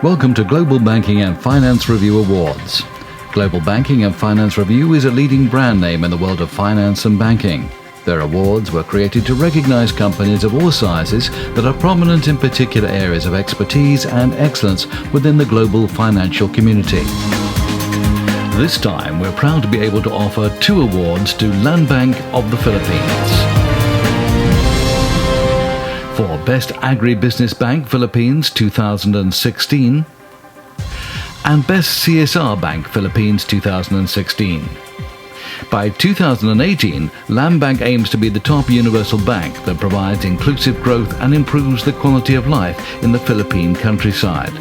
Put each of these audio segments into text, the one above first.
Welcome to Global Banking and Finance Review Awards. Global Banking and Finance Review is a leading brand name in the world of finance and banking. Their awards were created to recognize companies of all sizes that are prominent in particular areas of expertise and excellence within the global financial community. This time, we're proud to be able to offer 2 awards to Land Bank of the Philippines. For Best Agribusiness Bank Philippines 2016 and Best CSR Bank Philippines 2016. By 2018, Land Bank aims to be the top universal bank that provides inclusive growth and improves the quality of life in the Philippine countryside,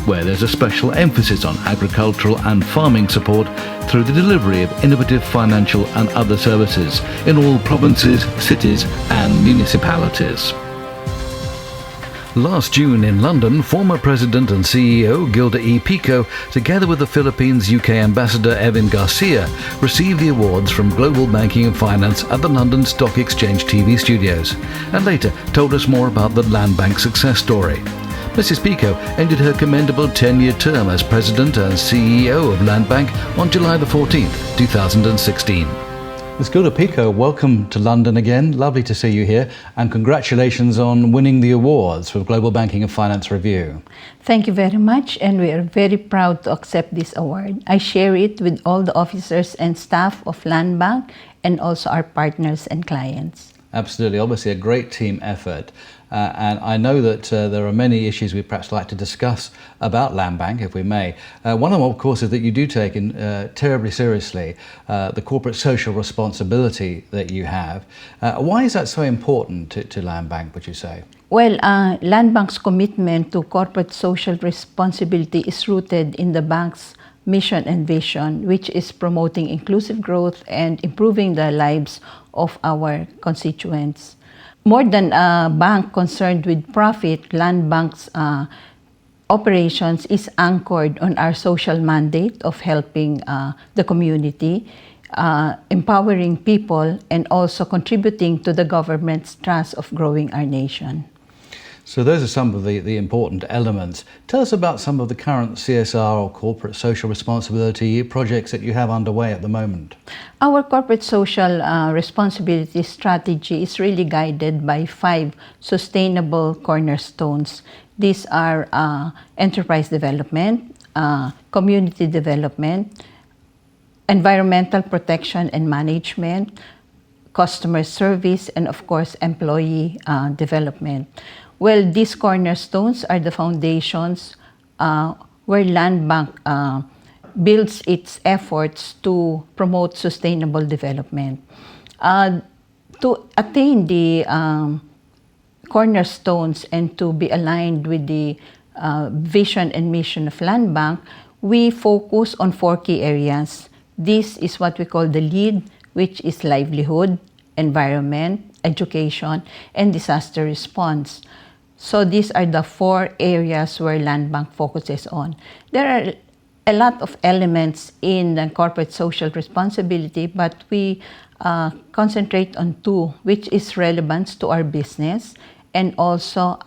where there's a special emphasis on agricultural and farming support through the delivery of innovative financial and other services in all provinces, cities and municipalities. Last June in London, former President and CEO Gilda E. Pico, together with the Philippines' UK Ambassador Evan Garcia, received the awards from Global Banking and Finance at the London Stock Exchange TV studios, and later told us more about the Land Bank success story. Mrs. Pico ended her commendable 10-year term as President and CEO of Land Bank on July the 14th, 2016. Ms. Gilda Pico, welcome to London again. Lovely to see you here, and congratulations on winning the awards for Global Banking and Finance Review. Thank you very much, and we are very proud to accept this award. I share it with all the officers and staff of Land Bank and also our partners and clients. Absolutely, obviously a great team effort. And I know that there are many issues we'd perhaps like to discuss about Land Bank, if we may. One of them, of course, is that you do take terribly seriously the corporate social responsibility that you have. Why is that so important to Land Bank, would you say? Well, Land Bank's commitment to corporate social responsibility is rooted in the bank's mission and vision, which is promoting inclusive growth and improving the lives of our constituents. More than a bank concerned with profit, Land Bank's operations is anchored on our social mandate of helping the community, empowering people, and also contributing to the government's trust of growing our nation. So those are some of the important elements. Tell us about some of the current CSR or corporate social responsibility projects that you have underway at the moment. Our corporate social responsibility strategy is really guided by 5 sustainable cornerstones. These are enterprise development, community development, environmental protection and management, customer service, and of course, employee development. Well, these cornerstones are the foundations where Land Bank builds its efforts to promote sustainable development. To attain the cornerstones and to be aligned with the vision and mission of Land Bank, we focus on 4 key areas. This is what we call the LEAD, which is livelihood, environment, education, and disaster response. So these are the 4 areas where Land Bank focuses on. There are a lot of elements in the corporate social responsibility, but we concentrate on 2, which is relevance to our business and also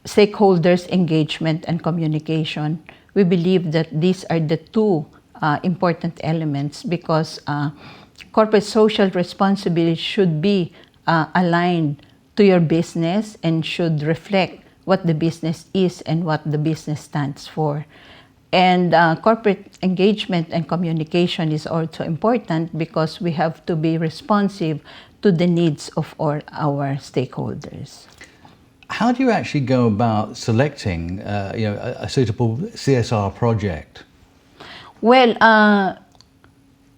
stakeholders' engagement and communication. We believe that these are the 2 important elements because corporate social responsibility should be aligned to your business and should reflect what the business is and what the business stands for. And corporate engagement and communication is also important because we have to be responsive to the needs of all our stakeholders. How do you actually go about selecting a suitable CSR project? Well,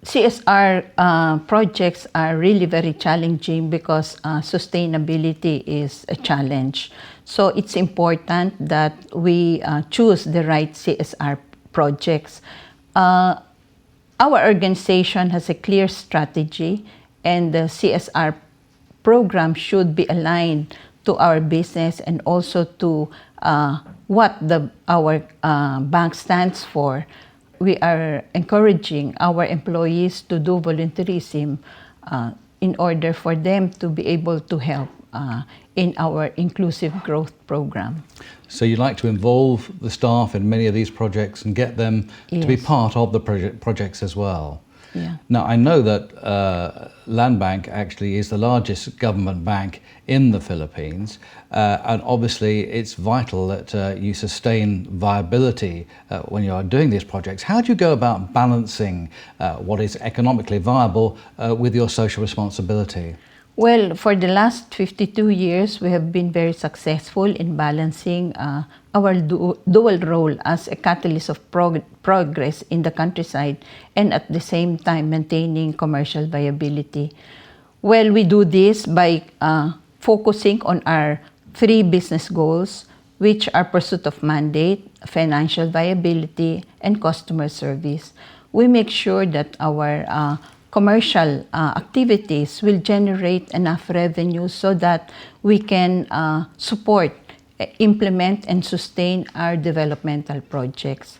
CSR projects are really very challenging because sustainability is a challenge. So it's important that we choose the right CSR projects. Our organization has a clear strategy, and the CSR program should be aligned to our business and also to what our bank stands for. We are encouraging our employees to do volunteerism in order for them to be able to help in our inclusive growth program. So you like to involve the staff in many of these projects and get them to be Yes. part of the projects as well. Yeah. Now, I know that Land Bank actually is the largest government bank in the Philippines, and obviously it's vital that you sustain viability when you are doing these projects. How do you go about balancing what is economically viable with your social responsibility? Well, for the last 52 years, we have been very successful in balancing our dual role as a catalyst of progress in the countryside and at the same time maintaining commercial viability. Well, we do this by focusing on our three business goals, which are pursuit of mandate, financial viability, and customer service. We make sure that our commercial activities will generate enough revenue so that we can support, implement, and sustain our developmental projects.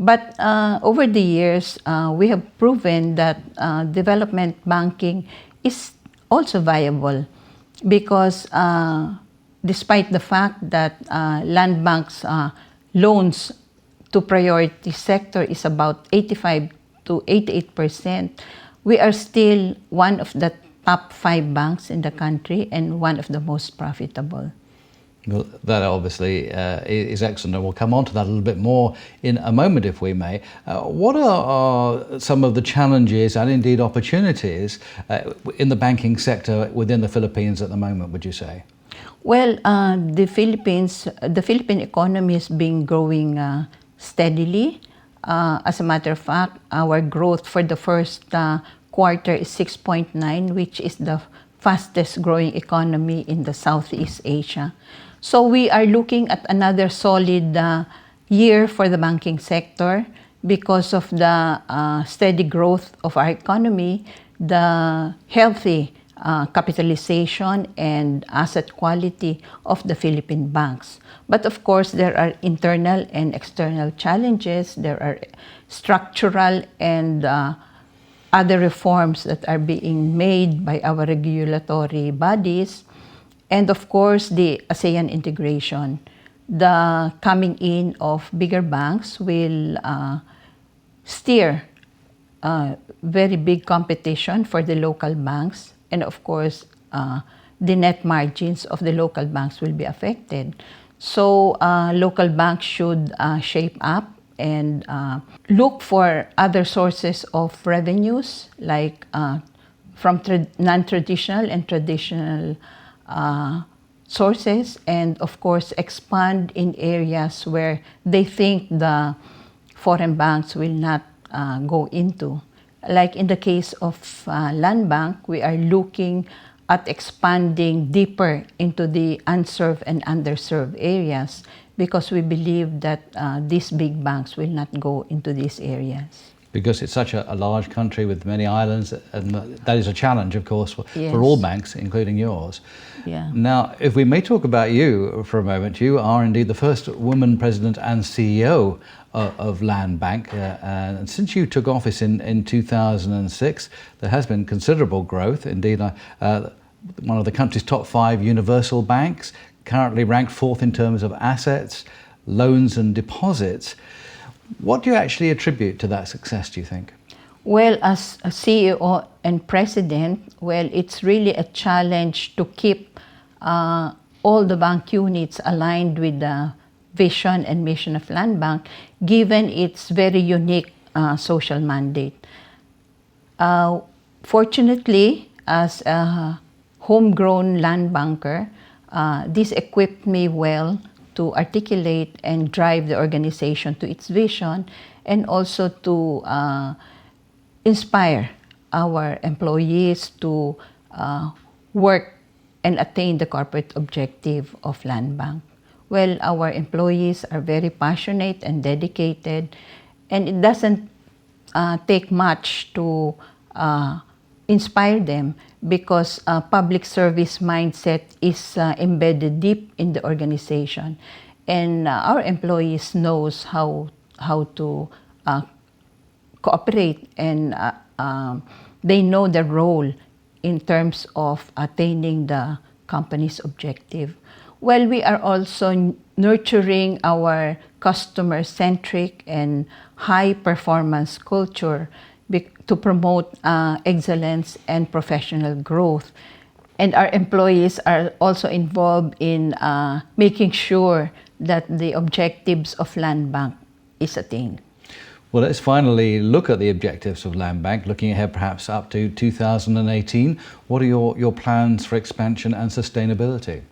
But over the years, we have proven that development banking is also viable because despite the fact that land banks' loans to priority sector is about 85 to 88%, we are still one of the top 5 banks in the country and one of the most profitable. Well, that obviously is excellent, and we'll come on to that a little bit more in a moment, if we may. What are some of the challenges and indeed opportunities in the banking sector within the Philippines at the moment, would you say? Well, the Philippine economy has been growing steadily. As a matter of fact, our growth for the first quarter is 6.9, which is the fastest growing economy in the Southeast Asia. So we are looking at another solid year for the banking sector because of the steady growth of our economy, the healthy capitalization and asset quality of the Philippine banks. But of course, there are internal and external challenges. There are structural and other reforms that are being made by our regulatory bodies. And of course, the ASEAN integration. The coming in of bigger banks will steer very big competition for the local banks. And of course, the net margins of the local banks will be affected. So local banks should shape up and look for other sources of revenues like from non-traditional and traditional sources, and of course expand in areas where they think the foreign banks will not go into. Like in the case of Land Bank, we are looking at expanding deeper into the unserved and underserved areas because we believe that these big banks will not go into these areas. Because it's such a large country with many islands, and that is a challenge, of course, Yes. for all banks, including yours. Yeah. Now, if we may talk about you for a moment, you are indeed the first woman president and CEO of Land Bank. And since you took office in 2006, there has been considerable growth. Indeed, one of the country's top 5 universal banks, currently ranked 4th in terms of assets, loans and deposits. What do you actually attribute to that success, do you think? Well, as a CEO and president, well, it's really a challenge to keep all the bank units aligned with the vision and mission of Land Bank, given its very unique social mandate. Fortunately, as a homegrown land banker, this equipped me well to articulate and drive the organization to its vision, and also to inspire our employees to work and attain the corporate objective of Land Bank. Well, our employees are very passionate and dedicated, and it doesn't take much to inspire them because public service mindset is embedded deep in the organization, and our employees knows how to cooperate, and they know their role in terms of attaining the company's objective. Well, we are also nurturing our customer-centric and high-performance culture to promote excellence and professional growth. And our employees are also involved in making sure that the objectives of Land Bank is attained. Well, let's finally look at the objectives of Land Bank, looking ahead perhaps up to 2018. What are your plans for expansion and sustainability?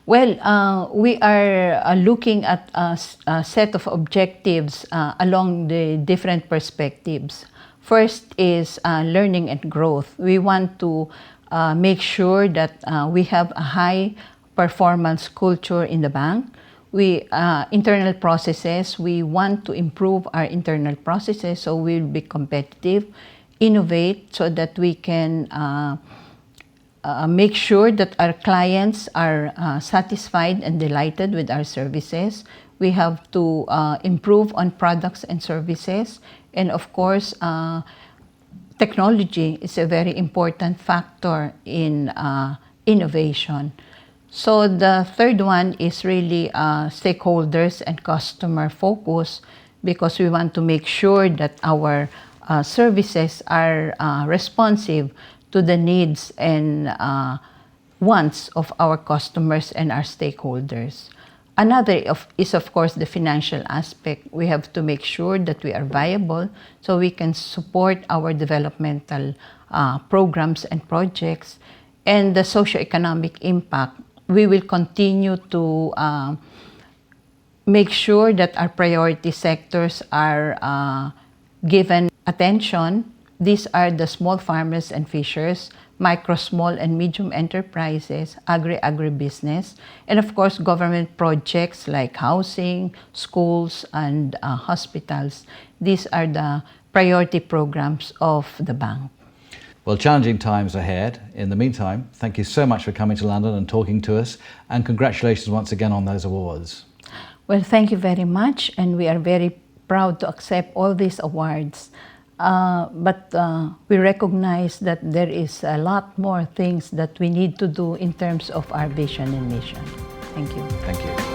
Well, we are looking at a set of objectives along the different perspectives. First is learning and growth. We want to make sure that we have a high performance culture in the bank. Internal processes, we want to improve our internal processes so we'll be competitive, innovate so that we can make sure that our clients are satisfied and delighted with our services. We have to improve on products and services. And of course, technology is a very important factor in innovation. So the third one is really stakeholders and customer focus, because we want to make sure that our services are responsive to the needs and wants of our customers and our stakeholders. Another is of course the financial aspect. We have to make sure that we are viable so we can support our developmental programs and projects. And the socioeconomic impact, we will continue to make sure that our priority sectors are given attention. These are the small farmers and fishers, micro, small, and medium enterprises, agribusiness, and of course government projects like housing, schools, and hospitals. These are the priority programs of the bank. Well, challenging times ahead. In the meantime, thank you so much for coming to London and talking to us, and congratulations once again on those awards. Well, thank you very much, and we are very proud to accept all these awards. But we recognize that there is a lot more things that we need to do in terms of our vision and mission. Thank you. Thank you.